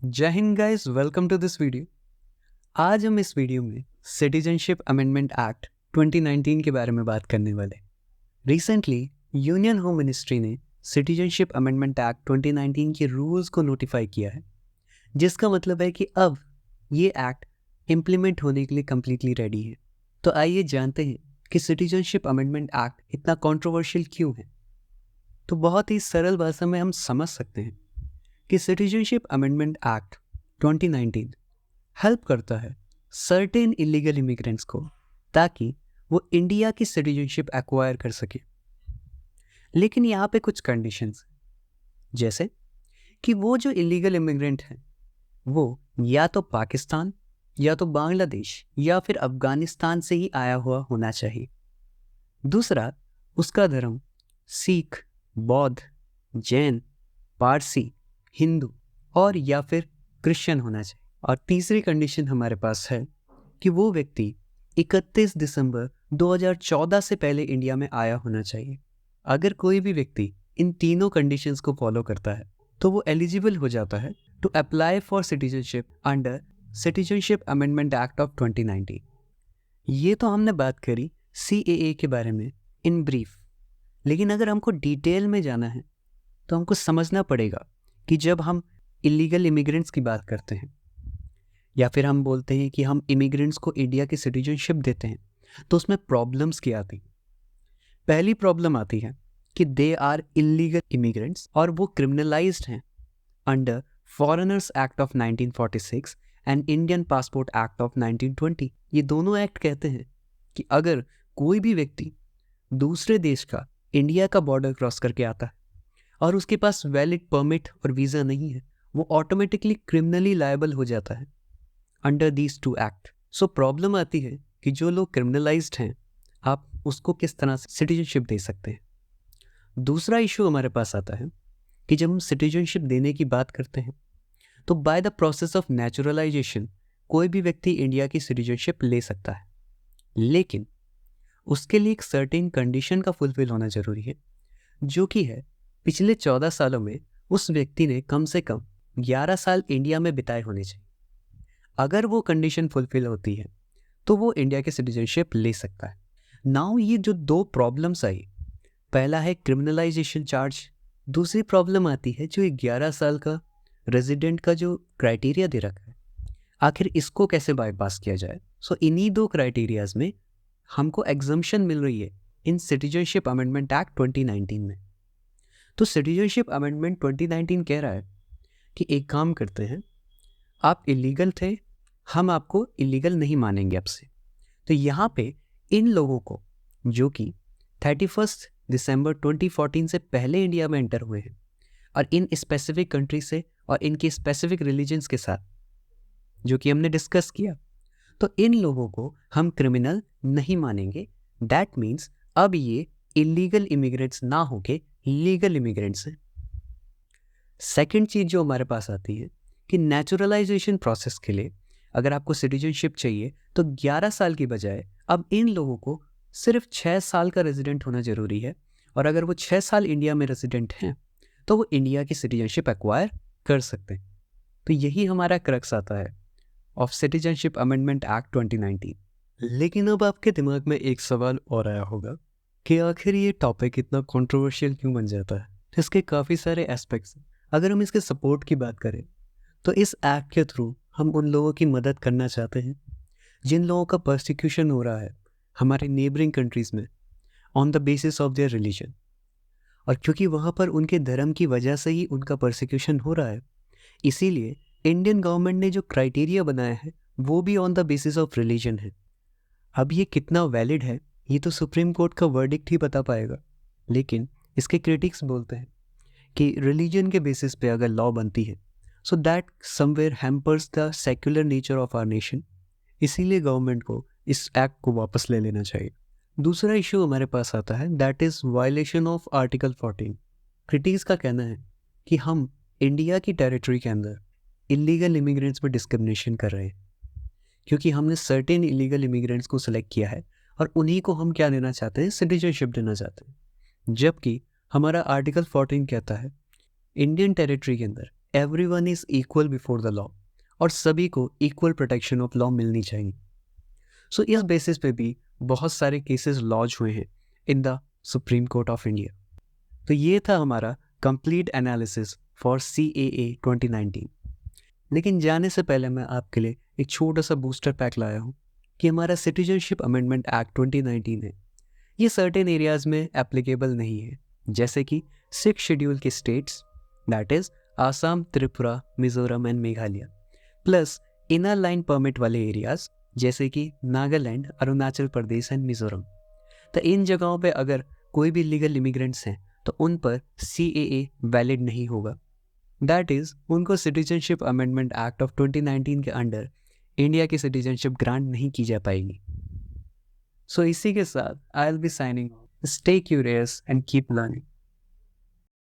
जय Hind guys, welcome to this video. आज हम इस वीडियो में सिटीजनशिप अमेंडमेंट एक्ट 2019 के बारे में बात करने वाले। रिसेंटली यूनियन होम मिनिस्ट्री ने सिटीजनशिप अमेंडमेंट एक्ट 2019 के रूल्स को नोटिफाई किया है, जिसका मतलब है कि अब ये एक्ट इम्प्लीमेंट होने के लिए कम्प्लीटली रेडी है। तो आइए जानते हैं कि सिटीजनशिप अमेंडमेंट एक्ट इतना कंट्रोवर्शियल क्यों है। तो बहुत ही सरल भाषा में हम समझ सकते हैं कि सिटीजनशिप अमेंडमेंट एक्ट 2019 हेल्प करता है सर्टेन इलीगल इमिग्रेंट्स को, ताकि वो इंडिया की सिटीजनशिप एक्वायर कर सके। लेकिन यहाँ पे कुछ कंडीशंस हैं, जैसे कि वो जो इलीगल इमिग्रेंट हैं वो या तो पाकिस्तान या तो बांग्लादेश या फिर अफगानिस्तान से ही आया हुआ होना चाहिए। दूसरा, उसका धर्म सिख, बौद्ध, जैन, पारसी, हिंदू और या फिर क्रिश्चियन होना चाहिए। और तीसरी कंडीशन हमारे पास है कि वो व्यक्ति 31 दिसंबर 2014 से पहले इंडिया में आया होना चाहिए। अगर कोई भी व्यक्ति इन तीनों कंडीशंस को फॉलो करता है तो वो एलिजिबल हो जाता है to apply for citizenship under citizenship amendment act of 2019। ये तो हमने बात करी CAA के बारे में इन ब्रीफ, लेकिन अगर हमको डिटेल में जाना है तो हमको समझना पड़ेगा कि जब हम इलीगल इमिग्रेंट्स की बात करते हैं या फिर हम बोलते हैं कि हम इमिग्रेंट्स को इंडिया की सिटीजनशिप देते हैं, तो उसमें प्रॉब्लम्स क्या आती हैं। पहली प्रॉब्लम आती है कि दे आर इलीगल इमिग्रेंट्स और वो क्रिमिनलाइज्ड हैं under foreigners act of 1946 and Indian passport act of 1920। ये दोनों एक्ट कहते हैं कि अगर कोई भी व्यक्ति दूसरे देश का इंडिया का बॉर्डर क्रॉस करके आता है और उसके पास वैलिड परमिट और वीज़ा नहीं है, वो ऑटोमेटिकली क्रिमिनली लायबल हो जाता है under these two act. So problem आती है कि जो लोग क्रिमिनलाइज्ड हैं, आप उसको किस तरह से सिटीजनशिप दे सकते हैं। दूसरा इशू हमारे पास आता है कि जब हम सिटीजनशिप देने की बात करते हैं तो by the process of naturalisation कोई भी व्यक्ति इंडिया की सिटीजनशिप ले सकता है, लेकिन उसके लिए एक सर्टेन कंडीशन का फुलफिल होना जरूरी है, जो कि है पिछले 14 सालों में उस व्यक्ति ने कम से कम 11 साल इंडिया में बिताए होने चाहिए। अगर वो कंडीशन फुलफिल होती है तो वो इंडिया की सिटीजनशिप ले सकता है। नाउ ये जो दो प्रॉब्लम्स आई, पहला है क्रिमिनलाइजेशन चार्ज, दूसरी प्रॉब्लम आती है जो 11 साल का रेजिडेंट का जो क्राइटेरिया दे रखा है, आखिर इसको कैसे बाईपास किया जाए। सो इन्हीं दो क्राइटेरियाज में हमको एग्जम्पशन मिल रही है इन सिटीजनशिप अमेंडमेंट एक्ट 2019 में। तो सिटीजनशिप अमेंडमेंट 2019 कह रहा है कि एक काम करते हैं, आप इलीगल थे, हम आपको इलीगल नहीं मानेंगे आपसे। तो यहाँ पे इन लोगों को जो कि 31 दिसंबर 2014 से पहले इंडिया में एंटर हुए हैं और इन स्पेसिफिक कंट्री से और इनके स्पेसिफिक रिलीजन्स के साथ जो कि हमने डिस्कस किया, तो इन लोगों को हम क्रिमिनल नहीं मानेंगे। दैट मीन्स अब ये इलीगल इमिग्रेंट्स ना होके लीगल इमिग्रेंट्स हैं। सेकेंड चीज जो हमारे पास आती है कि नेचुरलाइजेशन प्रोसेस के लिए अगर आपको सिटीजनशिप चाहिए तो 11 साल की बजाय अब इन लोगों को सिर्फ 6 साल का रेजिडेंट होना जरूरी है, और अगर वो 6 साल इंडिया में रेजिडेंट हैं तो वो इंडिया की सिटीजनशिप एक्वायर कर सकते हैं। तो यही हमारा क्रक्स आता है ऑफ सिटीजनशिप अमेंडमेंट एक्ट 2019। लेकिन अब आपके दिमाग में एक सवाल और आया होगा कि आखिर ये टॉपिक इतना कंट्रोवर्शियल क्यों बन जाता है। इसके काफ़ी सारे एस्पेक्ट्स हैं। अगर हम इसके सपोर्ट की बात करें तो इस एक्ट के थ्रू हम उन लोगों की मदद करना चाहते हैं जिन लोगों का परसिक्यूशन हो रहा है हमारे नेबरिंग कंट्रीज़ में on the basis of their religion, और क्योंकि वहाँ पर उनके धर्म की वजह से ही उनका परसिक्यूशन हो रहा है, इसीलिए इंडियन गवर्नमेंट ने जो क्राइटेरिया बनाया है वो भी on the basis of religion है। अब ये कितना वैलिड है ये तो सुप्रीम कोर्ट का वर्डिक्ट ही बता पाएगा, लेकिन इसके क्रिटिक्स बोलते हैं कि रिलीजन के बेसिस पे अगर लॉ बनती है so that somewhere hampers the secular nature of our nation, इसीलिए गवर्नमेंट को इस एक्ट को वापस ले लेना चाहिए। दूसरा इशू हमारे पास आता है, that is violation of article 14। Critics का कहना है कि हम इंडिया की टेरिटरी के अंदर इलीगल इमिग्रेंट्स में डिस्क्रिमिनेशन कर रहे हैं, क्योंकि हमने सर्टेन इलीगल इमिग्रेंट्स को सिलेक्ट किया है और उन्हीं को हम क्या देना चाहते हैं, सिटीजनशिप देना चाहते हैं। जबकि हमारा आर्टिकल 14 कहता है इंडियन टेरिटरी के अंदर everyone is equal before the law और सभी को इक्वल प्रोटेक्शन ऑफ लॉ मिलनी चाहिए। सो इस बेसिस पे भी बहुत सारे केसेस लॉन्च हुए हैं in the supreme court of India. तो ये था हमारा कंप्लीट एनालिसिस फॉर CAA 2019। लेकिन जाने से पहले मैं आपके लिए एक छोटा सा बूस्टर पैक लाया हूँ कि हमारा सिटीजनशिप अमेंडमेंट एक्ट 2019 है, ये सर्टेन एरियाज में एप्लीकेबल नहीं है, जैसे कि 6 शेड्यूल के states that is Assam, Tripura, Mizoram and Meghalaya, plus inner line permit वाले एरियाज जैसे कि नागालैंड, अरुणाचल प्रदेश एंड मिजोरम। तो इन जगहों पे अगर कोई भी लीगल इमिग्रेंट्स हैं तो उन पर CAA वैलिड नहीं होगा, दैट इज उनको सिटीजनशिप अमेंडमेंट एक्ट ऑफ 2019 के अंडर इंडिया की सिटीजनशिप ग्रांट नहीं की जा पाएगी। सो इसी के साथ I will be signing off. Stay curious and keep learning.